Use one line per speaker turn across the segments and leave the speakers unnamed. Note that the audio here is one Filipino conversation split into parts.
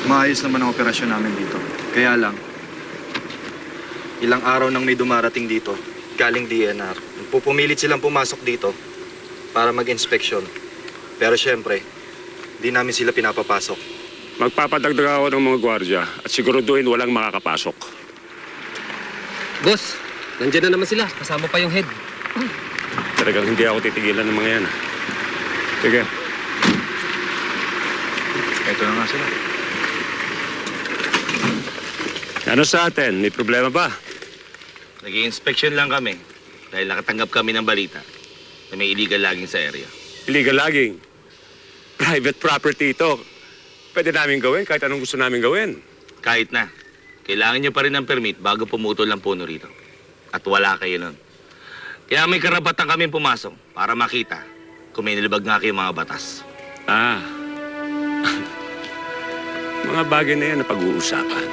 Maayos naman ang operasyon namin dito. Kaya lang, ilang araw nang may dumarating dito, galing DNR. Pupumilit silang pumasok dito para mag-inspeksyon. Pero syempre, di namin sila pinapapasok.
Magpapadagdag ako ng mga gwardya at siguraduhin walang makakapasok.
Boss, nandiyan na naman sila. Kasama pa yung head.
Talagang hindi ako titigilan ng mga yan. Sige.
Ito na nga sila.
Ano sa atin? May problema ba?
Nag-i-inspection lang kami dahil nakatanggap kami ng balita na may illegal logging sa area.
Illegal logging. Private property ito. Pwede namin gawin kahit anong gusto namin gawin.
Kahit na, kailangan nyo pa rin ng permit bago pumutol ang puno rito. At wala kayo nun. Kaya may karapatan kami pumasok para makita kung may nilibag nga kayong mga batas.
Ah. Mga bagay na yan na pag-uusapan.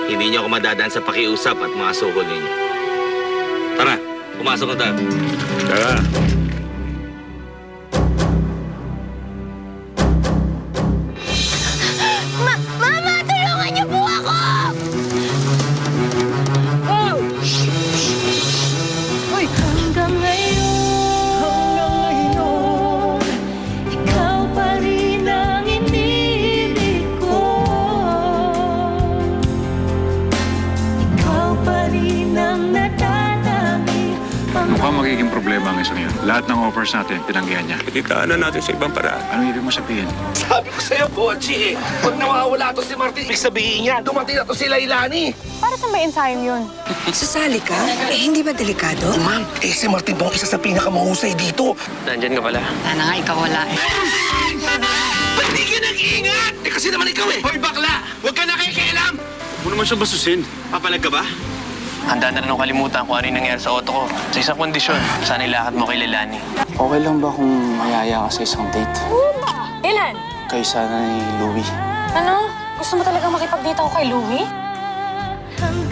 Hindi nyo ako madadaan sa pakiusap at mga sukol ninyo. Tara, pumasok na tayo.
Tara.
Mama, tulungan niyo po ako! Hoy! Hanggang ngayon, ikaw pa rin ang iniibig ko. Ikaw pa rin ang natatanging
Mukhang magiging problema ang isang yun. Lahat ng offers natin, tinanggihan niya.
Ititaanan natin sa ibang paraan.
Anong ibig mo sabihin?
Sabi ko sa'yo, Bochi, pag nawawala to si Martin, ibig sabihin niya, dumating na to si Lailani.
Para sa may ensayong yun?
Sasali ka? Hindi ba delikado?
Ma'am, si Martin daw ang isa sa pinakamahusay dito.
Nandyan ka pala.
Sana nga ikaw wala eh.
Ba't di ka nag-iingat? Kasi naman ikaw eh. Hoy, bakla! Huwag ka nakikialam!
Huwag mo naman siya basusin.
Papalag ka ba?
Handa na rin akong kalimutan kung ano yung nangyari sa auto ko. Sa isang kondisyon, sana ilakad mo kay Lelani.
Okay lang ba kung mayaya ka sa isang date?
Ilan?
Kaysa na ni Louie.
Ano? Gusto mo talaga makipag-date ako kay Louie?
hanggang